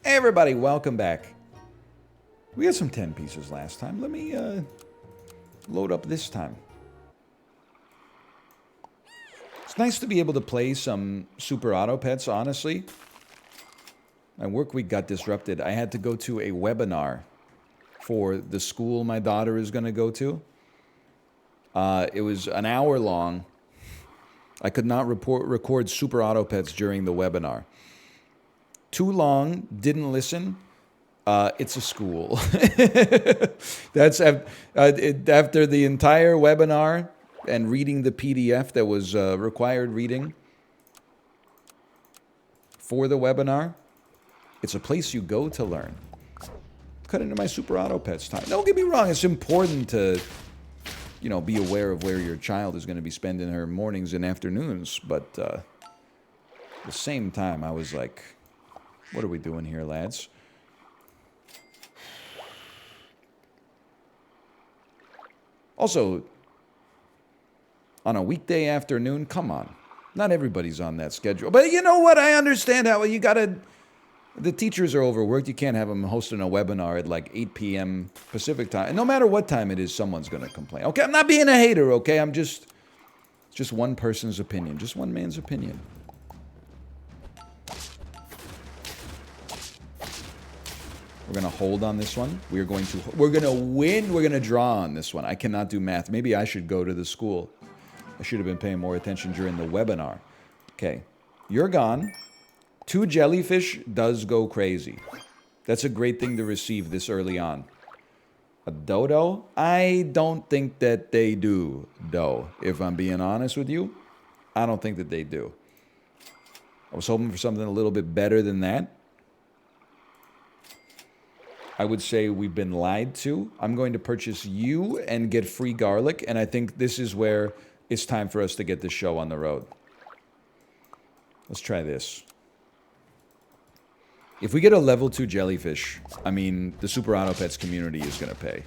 Hey everybody, welcome back. We had some 10 pieces last time. Let me load up this time. It's nice to be able to play some Super Auto Pets, honestly. My work week got disrupted. I had to go to a webinar for the school my daughter is going to go to. It was an hour long. I could not record Super Auto Pets during the webinar. Too long, didn't listen. It's a school. That's after the entire webinar and reading the PDF that was required reading for the webinar. It's a place you go to learn. Cut into my Super Auto Pets time. Don't get me wrong, it's important to, you know, be aware of where your child is going to be spending her mornings and afternoons. But at the same time, I was like, what are we doing here, lads? Also, on a weekday afternoon, come on. Not everybody's on that schedule. But you know what? I understand how you gotta... The teachers are overworked. You can't have them hosting a webinar at like 8 p.m. Pacific time. And no matter what time it is, someone's going to complain. Okay, I'm not being a hater, okay? It's just one person's opinion. Just one man's opinion. We're going to hold on this one. We're going to win. We're going to draw on this one. I cannot do math. Maybe I should go to the school. I should have been paying more attention during the webinar. Okay, you're gone. 2 jellyfish does go crazy. That's a great thing to receive this early on. A dodo? I don't think that they do, though. If I'm being honest with you, I don't think that they do. I was hoping for something a little bit better than that. I would say we've been lied to. I'm going to purchase you and get free garlic, and I think this is where it's time for us to get this show on the road. Let's try this. If we get a level 2 jellyfish, I mean, the Super Auto Pets community is going to pay.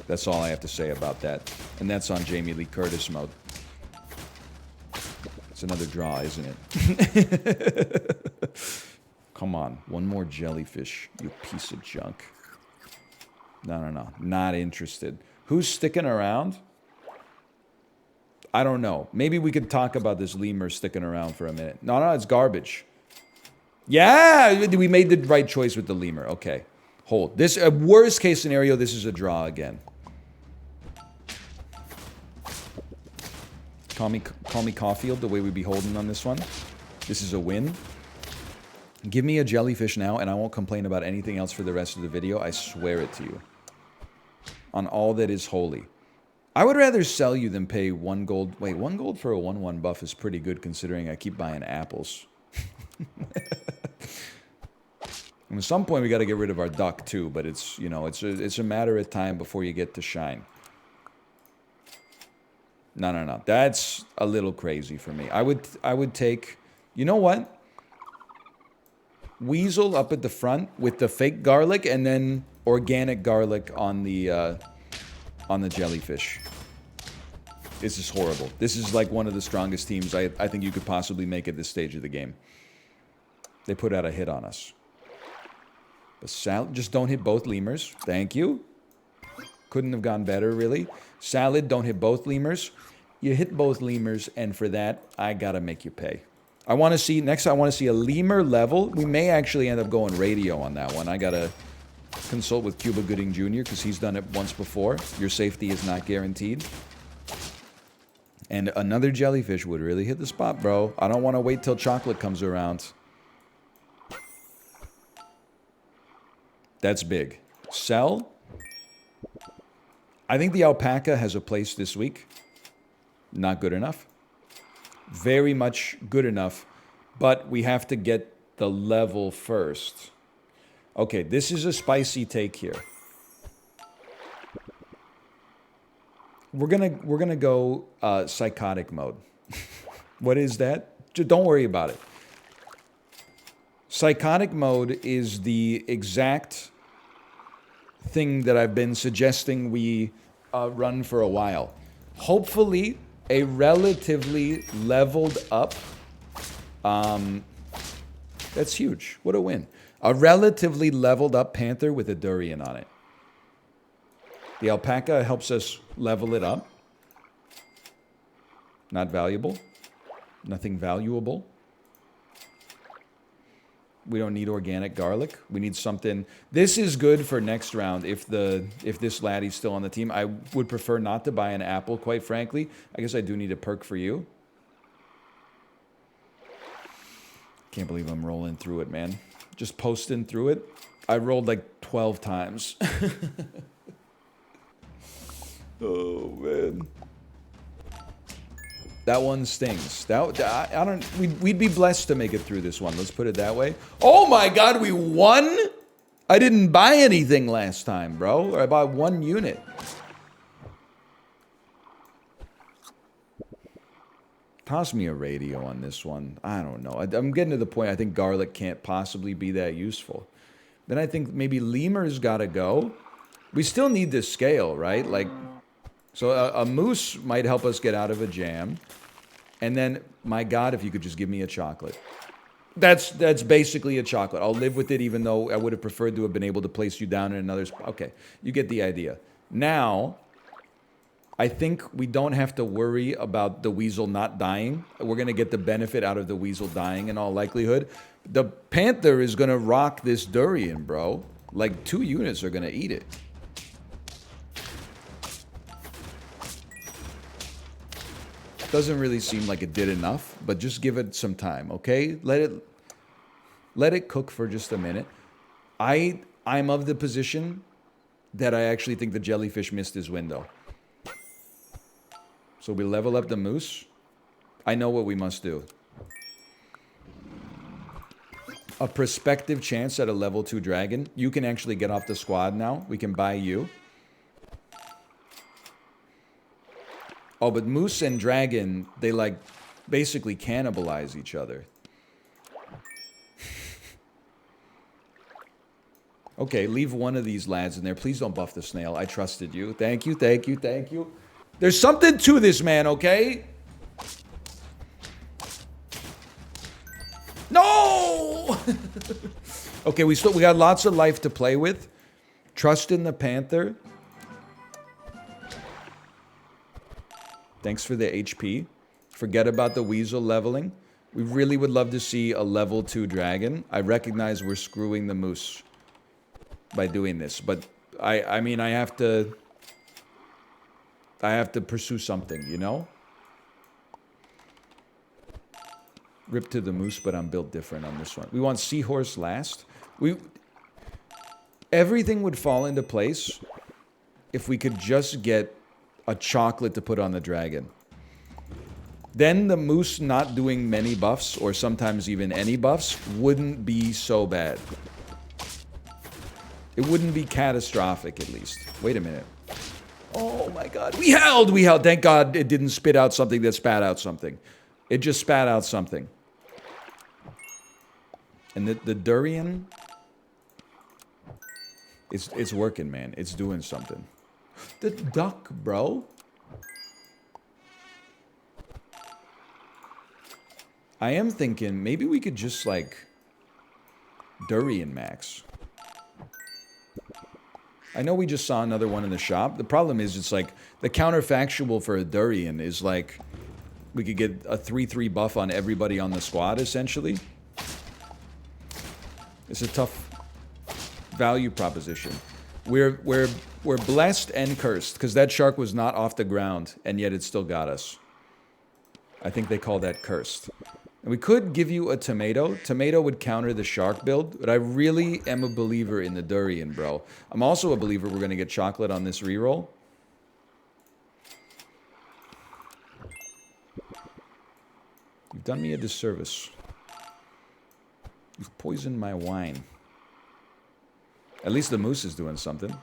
That's all I have to say about that. And that's on Jamie Lee Curtis mode. It's another draw, isn't it? Come on. One more jellyfish, you piece of junk. No. Not interested. Who's sticking around? I don't know. Maybe we could talk about this lemur sticking around for a minute. No, it's garbage. Yeah, we made the right choice with the lemur. Okay, hold. This worst case scenario. This is a draw again. Call me Caulfield. The way we be holding on this one. This is a win. Give me a jellyfish now, and I won't complain about anything else for the rest of the video. I swear it to you. On all that is holy. I would rather sell you than pay 1 gold. Wait, 1 gold for a 1/1 buff is pretty good considering I keep buying apples. And at some point we got to get rid of our duck too, but it's, you know, it's a matter of time before you get to shine. No. That's a little crazy for me. I would take, you know what? Weasel up at the front with the fake garlic and then organic garlic on the jellyfish. This is horrible. This is like one of the strongest teams I think you could possibly make at this stage of the game. They put out a hit on us. But salad, just don't hit both lemurs. Thank you. Couldn't have gone better, really. Salad, don't hit both lemurs. You hit both lemurs, and for that, I gotta make you pay. I want to see, next I want to see a lemur level. We may actually end up going radio on that one. I gotta consult with Cuba Gooding Jr. because he's done it once before. Your safety is not guaranteed. And another jellyfish would really hit the spot, bro. I don't want to wait till chocolate comes around. That's big. Sell. I think the alpaca has a place this week. Not good enough. Very much good enough. But we have to get the level first. Okay, this is a spicy take here. We're gonna go psychotic mode. What is that? Just don't worry about it. Psychotic mode is the exact thing that I've been suggesting we run for a while. Hopefully, a relatively leveled up That's huge. What a win. A relatively leveled up panther with a durian on it. The alpaca helps us level it up. Not valuable. Nothing valuable. We don't need organic garlic. We need something. This is good for next round if this laddie's still on the team. I would prefer not to buy an apple, quite frankly. I guess I do need a perk for you. Can't believe I'm rolling through it, man. Just posting through it. I rolled like 12 times. Oh, man. That one stings. I don't. We'd be blessed to make it through this one. Let's put it that way. Oh my God, we won! I didn't buy anything last time, bro. Or I bought 1 unit. Toss me a radio on this one. I don't know. I'm getting to the point I think garlic can't possibly be that useful. Then I think maybe lemur's got to go. We still need this scale, right? Like, so a moose might help us get out of a jam. And then, my God, if you could just give me a chocolate. That's basically a chocolate. I'll live with it, even though I would have preferred to have been able to place you down in another spot. Okay, you get the idea. Now, I think we don't have to worry about the weasel not dying. We're going to get the benefit out of the weasel dying in all likelihood. The panther is going to rock this durian, bro. Like, 2 units are going to eat it. Doesn't really seem like it did enough, but just give it some time, okay? Let it cook for just a minute. I'm of the position that I actually think the jellyfish missed his window. So we level up the moose. I know what we must do. A prospective chance at a level 2 dragon. You can actually get off the squad now. We can buy you. Oh, but moose and dragon, they like basically cannibalize each other. Okay, leave one of these lads in there. Please don't buff the snail. I trusted you. Thank you, thank you, thank you. There's something to this, man, okay? No! Okay, we got lots of life to play with. Trust in the panther. Thanks for the HP. Forget about the weasel leveling. We really would love to see a level 2 dragon. I recognize we're screwing the moose by doing this, but I mean, I have to pursue something, you know? Rip to the moose, but I'm built different on this one. We want seahorse last. Everything would fall into place if we could just get a chocolate to put on the dragon. Then the moose not doing many buffs, or sometimes even any buffs, wouldn't be so bad. It wouldn't be catastrophic, at least. Wait a minute. Oh my God. We held! Thank God it didn't spit out something that spat out something. It just spat out something. And the durian, it's working, man. It's doing something. The duck, bro. I am thinking maybe we could just like durian max. I know we just saw another one in the shop. The problem is it's like the counterfactual for a durian is like we could get a 3/3 buff on everybody on the squad essentially. It's a tough value proposition. We're blessed and cursed, because that shark was not off the ground, and yet it still got us. I think they call that cursed. And we could give you a tomato. Tomato would counter the shark build, but I really am a believer in the durian, bro. I'm also a believer we're going to get chocolate on this reroll. You've done me a disservice. You've poisoned my wine. At least the moose is doing something.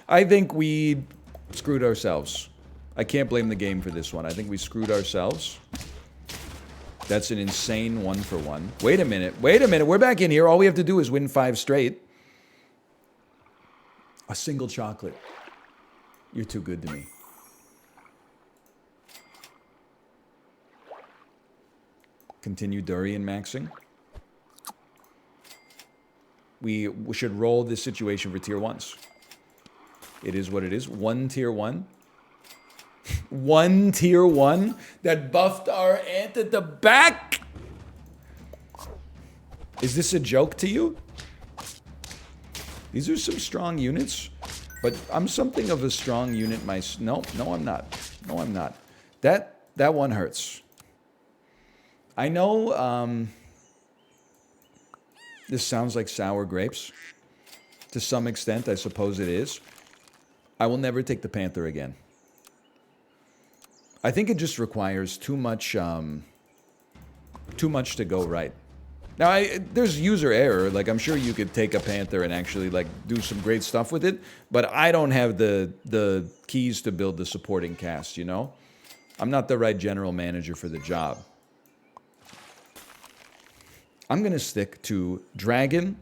I think we screwed ourselves. I can't blame the game for this one. I think we screwed ourselves. That's an insane 1-for-1. Wait a minute. Wait a minute. We're back in here. All we have to do is win 5 straight. A single chocolate. You're too good to me. Continue durian maxing. We should roll this situation for tier 1s. It is what it is. One tier 1. One tier 1 that buffed our ant at the back? Is this a joke to you? These are some strong units, but I'm something of a strong unit myself. No, I'm not. No, I'm not. That one hurts. I know this sounds like sour grapes. To some extent, I suppose it is. I will never take the Panther again. I think it just requires too much to go right. Now, there's user error. Like, I'm sure you could take a Panther and actually, like, do some great stuff with it. But I don't have the keys to build the supporting cast, you know? I'm not the right general manager for the job. I'm going to stick to Dragon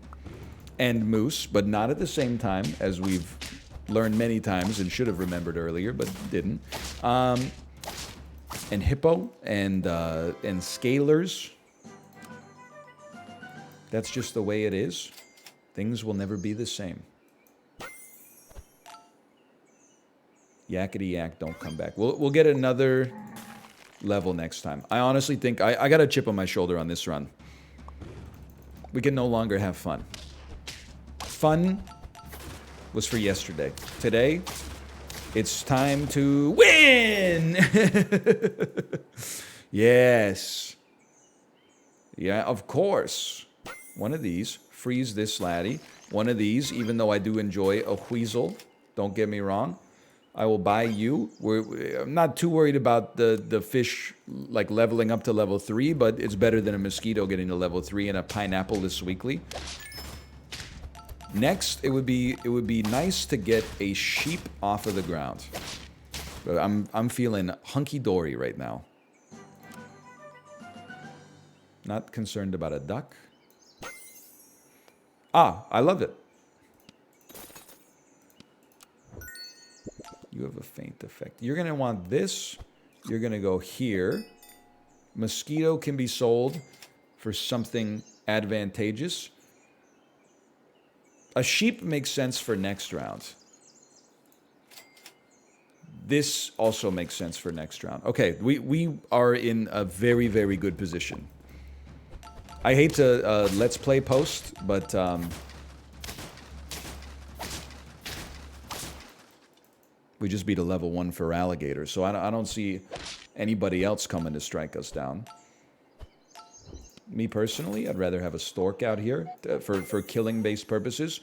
and Moose, but not at the same time, as we've learned many times and should have remembered earlier, but didn't. And Hippo and Scalers. That's just the way it is. Things will never be the same. Yakety yak, don't come back. We'll get another level next time. I honestly think I got a chip on my shoulder on this run. We can no longer have fun. Fun was for yesterday. Today, it's time to win! Yes. Yeah, of course. One of these. Freeze this laddie. One of these, even though I do enjoy a weasel. Don't get me wrong. I will buy you. I'm not too worried about the fish like leveling up to level 3, but it's better than a mosquito getting to level 3 and a pineapple this weekly. Next, it would be nice to get a sheep off of the ground. But I'm feeling hunky-dory right now. Not concerned about a duck. Ah, I love it. You have a faint effect. You're going to want this. You're going to go here. Mosquito can be sold for something advantageous. A sheep makes sense for next round. This also makes sense for next round. Okay, we are in a very, very good position. I hate to let's play post, but we just beat a level 1 for alligator, so I don't see anybody else coming to strike us down. Me personally, I'd rather have a stork out here for killing-based purposes.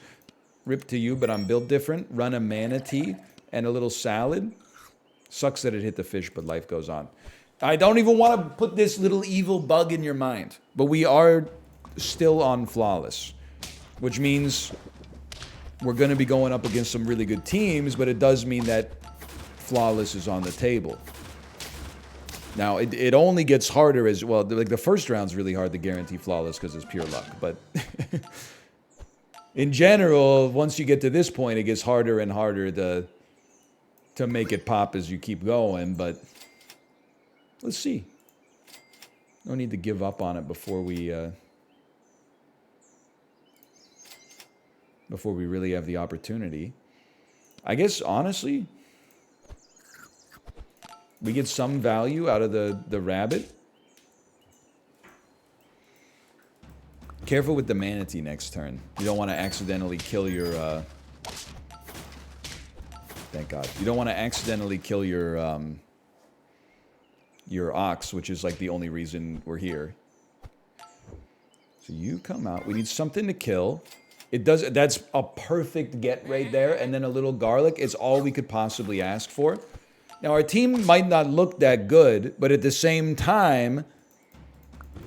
Rip to you, but I'm built different. Run a manatee and a little salad. Sucks that it hit the fish, but life goes on. I don't even want to put this little evil bug in your mind, but we are still on flawless, which means we're going to be going up against some really good teams, but it does mean that flawless is on the table. Now, it only gets harder as well. Like, the first round's really hard to guarantee flawless because it's pure luck. But in general, once you get to this point, it gets harder and harder to make it pop as you keep going. But let's see. No need to give up on it before we really have the opportunity. I guess, honestly, we get some value out of the rabbit. Careful with the manatee next turn. You don't want to accidentally kill your... Thank God. You don't want to accidentally kill your ox, which is like the only reason we're here. So you come out. We need something to kill. It does. That's a perfect get right there. And then a little garlic is all we could possibly ask for. Now, our team might not look that good, but at the same time,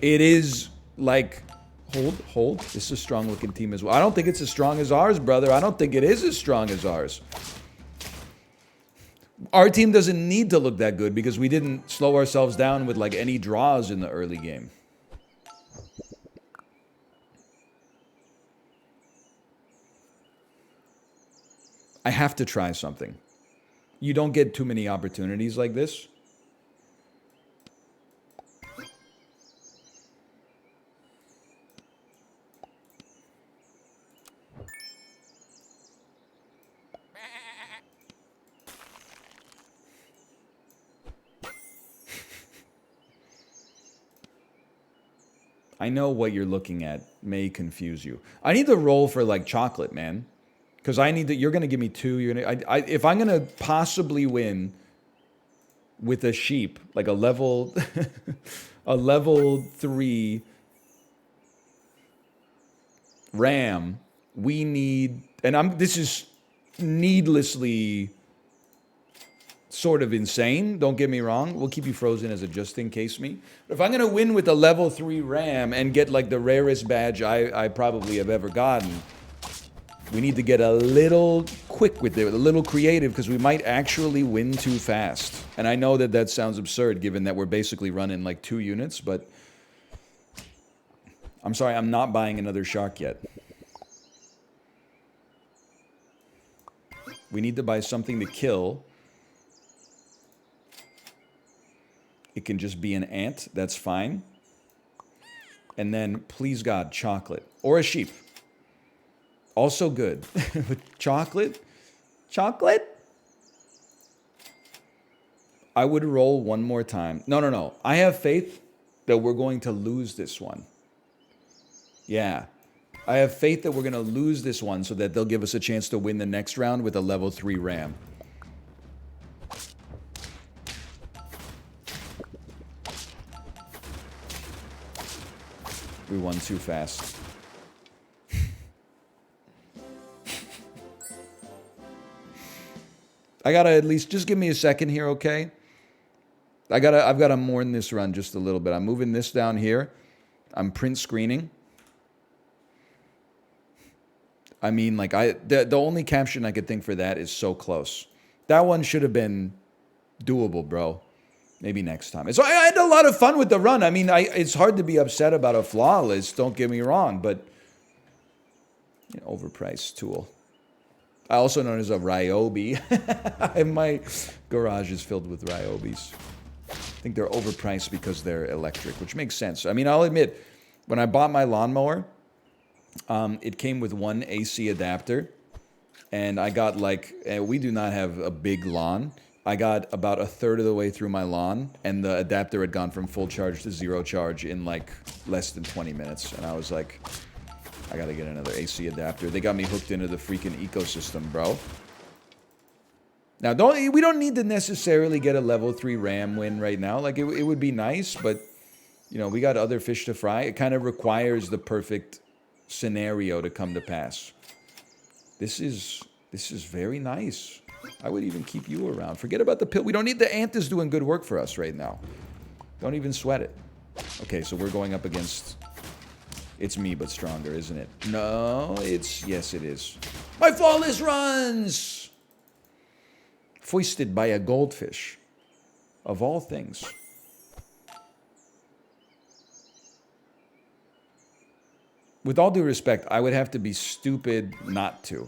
it is like, hold. This is a strong-looking team as well. I don't think it's as strong as ours, brother. I don't think it is as strong as ours. Our team doesn't need to look that good because we didn't slow ourselves down with, like, any draws in the early game. I have to try something. You don't get too many opportunities like this. I know what you're looking at may confuse you. I need to roll for like chocolate, man. Because I need to, you're going to give me 2. You're gonna, if I'm going to possibly win with a sheep, like a level, a level 3 ram, we need, and this is needlessly sort of insane, don't get me wrong. We'll keep you frozen as a just in case me. But if I'm going to win with a level 3 ram and get like the rarest badge I probably have ever gotten, we need to get a little quick with it, a little creative, because we might actually win too fast. And I know that that sounds absurd given that we're basically running like 2 units, but I'm sorry, I'm not buying another shark yet. We need to buy something to kill. It can just be an ant, that's fine. And then, please God, chocolate. Or a sheep. Also good. Chocolate? Chocolate? I would roll one more time. No. I have faith that we're going to lose this one. Yeah. I have faith that we're going to lose this one so that they'll give us a chance to win the next round with a level 3 ram. We won too fast. I gotta at least, just give me a second here, okay? I've gotta mourn this run just a little bit. I'm moving this down here. I'm print screening. I mean, like, the only caption I could think for that is so close. That one should have been doable, bro. Maybe next time. So I had a lot of fun with the run. I mean, it's hard to be upset about a flawless, don't get me wrong, but you know, overpriced tool. I also known as a Ryobi. My garage is filled with Ryobis. I think they're overpriced because they're electric, which makes sense. I mean, I'll admit, when I bought my lawnmower, it came with one AC adapter, and I got like, we do not have a big lawn. I got about a third of the way through my lawn, and the adapter had gone from full charge to 0 charge in like less than 20 minutes. And I was like, I gotta get another AC adapter. They got me hooked into the freaking ecosystem, bro. Now, we don't need to necessarily get a level 3 ram win right now. Like, it would be nice, but, you know, we got other fish to fry. It kind of requires the perfect scenario to come to pass. This is very nice. I would even keep you around. Forget about the pill. We don't need the ant is doing good work for us right now. Don't even sweat it. Okay, so we're going up against... It's me, but stronger, isn't it? No, it's... Yes, it is. My flawless runs! Foisted by a goldfish. Of all things. With all due respect, I would have to be stupid not to.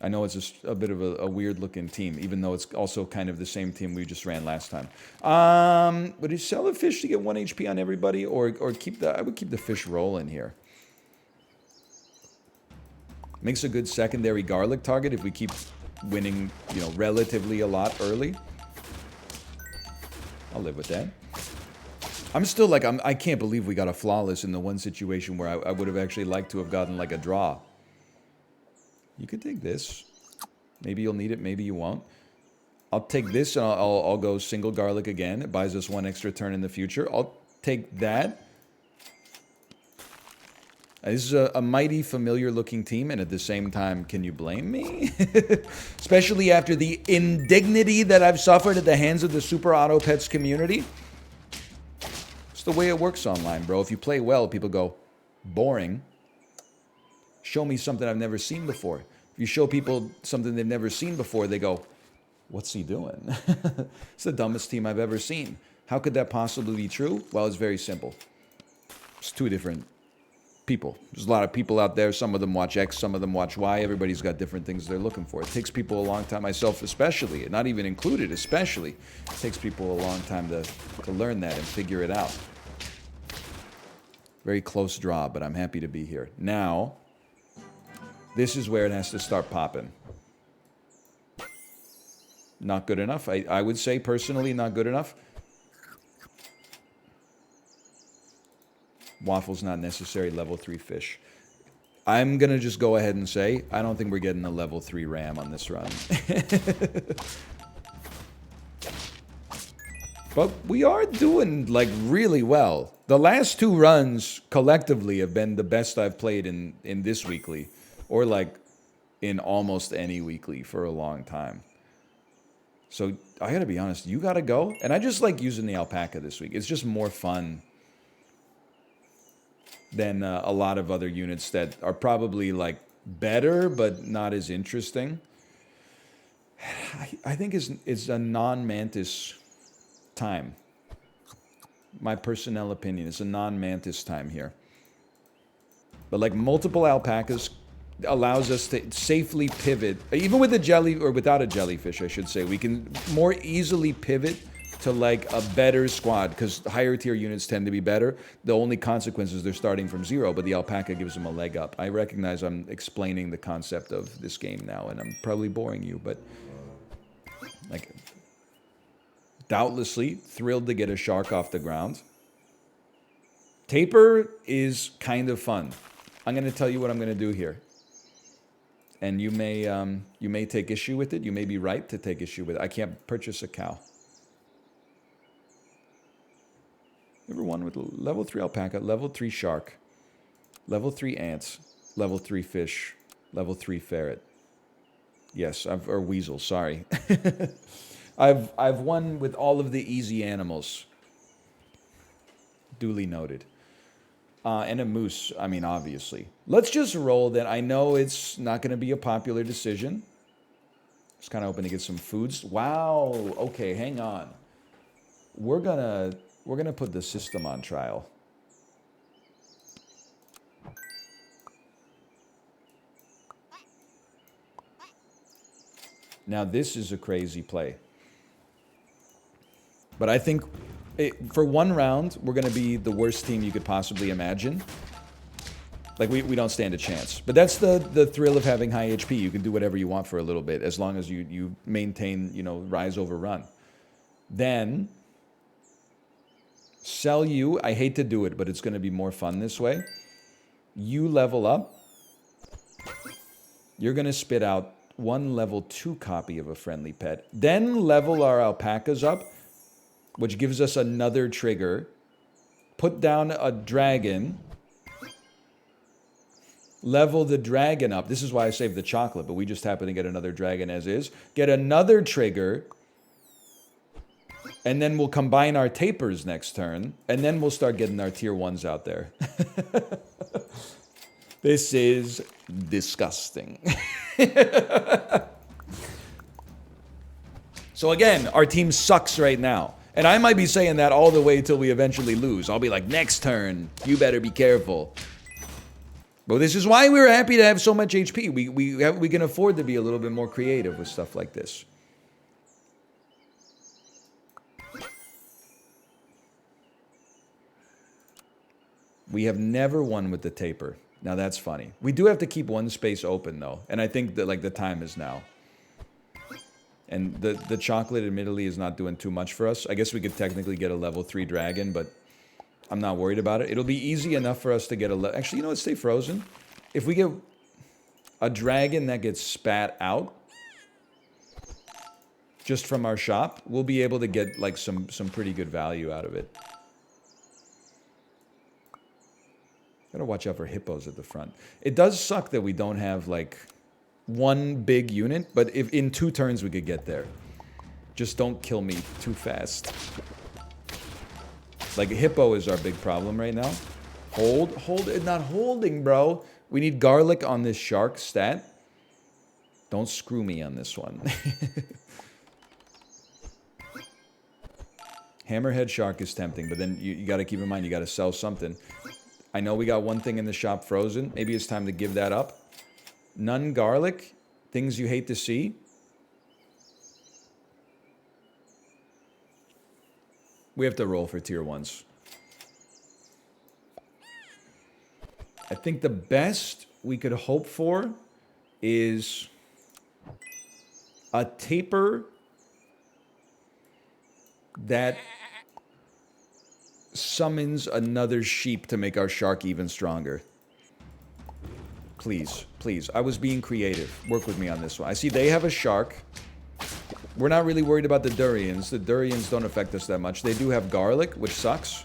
I know it's just a bit of a weird-looking team, even though it's also kind of the same team we just ran last time. Would you sell a fish to get 1 HP on everybody, or keep the... I would keep the fish rolling here. Makes a good secondary garlic target if we keep winning, you know, relatively a lot early. I'll live with that. I'm still like, I can't believe we got a flawless in the one situation where I would have actually liked to have gotten like a draw. You could take this. Maybe you'll need it, maybe you won't. I'll take this and I'll go single garlic again. It buys us 1 extra turn in the future. I'll take that. This is a mighty familiar looking team, and at the same time, can you blame me? Especially after the indignity that I've suffered at the hands of the Super Auto Pets community. It's the way it works online, bro. If you play well, people go, boring. Show me something I've never seen before. If you show people something they've never seen before, they go, what's he doing? It's the dumbest team I've ever seen. How could that possibly be true? Well, it's very simple. It's 2 different people. There's a lot of people out there. Some of them watch X, some of them watch Y. Everybody's got different things they're looking for. It takes people a long time, myself especially, not even included, especially. It takes people a long time to learn that and figure it out. Very close draw, but I'm happy to be here. Now, this is where it has to start popping. not good enough. I would say, personally, not good enough. Waffle's not necessary, level 3 fish. I'm going to just go ahead and say, I don't think we're getting a level 3 ram on this run. But we are doing, like, really well. The last 2 runs, collectively, have been the best I've played in this weekly. Or, like, in almost any weekly for a long time. So, I gotta be honest, you gotta go. And I just like using the alpaca this week. It's just more fun than a lot of other units that are probably, like, better, but not as interesting. I think it's a non-mantis time. My personnel opinion is a non-mantis time here. But, like, multiple alpacas allows us to safely pivot. Even with a jelly, or without a jellyfish, I should say, we can more easily pivot to, like, a better squad, because higher tier units tend to be better. The only consequence is they're starting from 0, but the alpaca gives them a leg up. I recognize I'm explaining the concept of this game now, and I'm probably boring you, but, like, doubtlessly thrilled to get a shark off the ground. Taper is kind of fun. I'm going to tell you what I'm going to do here. And you may take issue with it. You may be right to take issue with it. I can't purchase a cow. Number 1 with level 3 alpaca, level 3 shark, level 3 ants, level 3 fish, level 3 ferret. Yes, or weasel, sorry. I've won with all of the easy animals. Duly noted. And a moose, I mean, obviously. Let's just roll then. I know it's not going to be a popular decision. Just kind of hoping to get some foods. Wow. Okay, hang on. We're gonna put the system on trial. Now this is a crazy play. But I think for 1 round, we're going to be the worst team you could possibly imagine. Like, we don't stand a chance. But that's the thrill of having high HP. You can do whatever you want for a little bit, as long as you maintain, you know, rise over run. Then, sell you. I hate to do it, but it's going to be more fun this way. You level up. You're going to spit out 1 level 2 copy of a friendly pet. Then level our alpacas up, which gives us another trigger. Put down a dragon. Level the dragon up. This is why I saved the chocolate, but we just happen to get another dragon as is. Get another trigger. And then we'll combine our tapers next turn. And then we'll start getting our tier 1s out there. This is disgusting. So again, our team sucks right now. And I might be saying that all the way till we eventually lose. I'll be like, next turn, you better be careful. But this is why we were happy to have so much HP. We can afford to be a little bit more creative with stuff like this. We have never won with the taper. Now that's funny. We do have to keep 1 space open though. And I think that, like, the time is now. And the chocolate, admittedly, is not doing too much for us. I guess we could technically get a level 3 dragon, but I'm not worried about it. It'll be easy enough for us to get a... Actually, you know what? Stay frozen. If we get a dragon that gets spat out just from our shop, we'll be able to get, like, some pretty good value out of it. Gotta watch out for hippos at the front. It does suck that we don't have, like, 1 big unit, but if in 2 turns we could get there. Just don't kill me too fast. Like, hippo is our big problem right now. Hold it, not holding, bro. We need garlic on this shark stat. Don't screw me on this one. Hammerhead shark is tempting, but then you got to keep in mind you got to sell something. I know we got 1 thing in the shop frozen. Maybe it's time to give that up. None garlic. Things you hate to see. We have to roll for tier 1s. I think the best we could hope for is a taper that summons another sheep to make our shark even stronger. Please, please. I was being creative. Work with me on this one. I see they have a shark. We're not really worried about the durians. The durians don't affect us that much. They do have garlic, which sucks.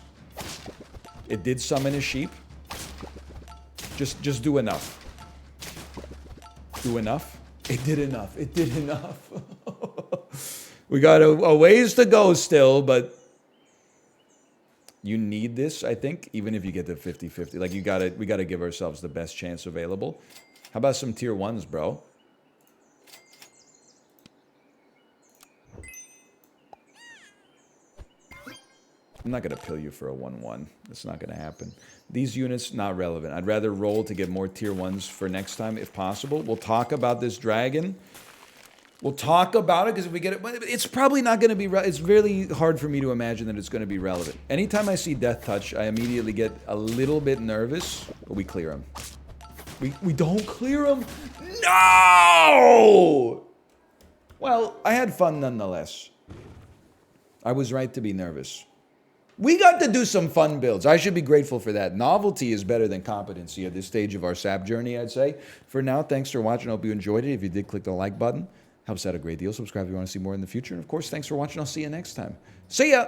It did summon a sheep. Just do enough. Do enough? It did enough. It did enough. We got a ways to go still, but you need this, I think, even if you get to 50-50. Like, we gotta give ourselves the best chance available. How about some tier 1s, bro? I'm not gonna pill you for a 1-1. That's not gonna happen. These units, not relevant. I'd rather roll to get more tier 1s for next time, if possible. We'll talk about this dragon. We'll talk about it, because if we get it... It's probably not going to be... It's really hard for me to imagine that it's going to be relevant. Anytime I see Death Touch, I immediately get a little bit nervous. But we clear him. We don't clear him? No! Well, I had fun nonetheless. I was right to be nervous. We got to do some fun builds. I should be grateful for that. Novelty is better than competency at this stage of our SAP journey, I'd say. For now, thanks for watching. I hope you enjoyed it. If you did, click the like button. Helps out a great deal. Subscribe if you want to see more in the future. And of course, thanks for watching. I'll see you next time. See ya!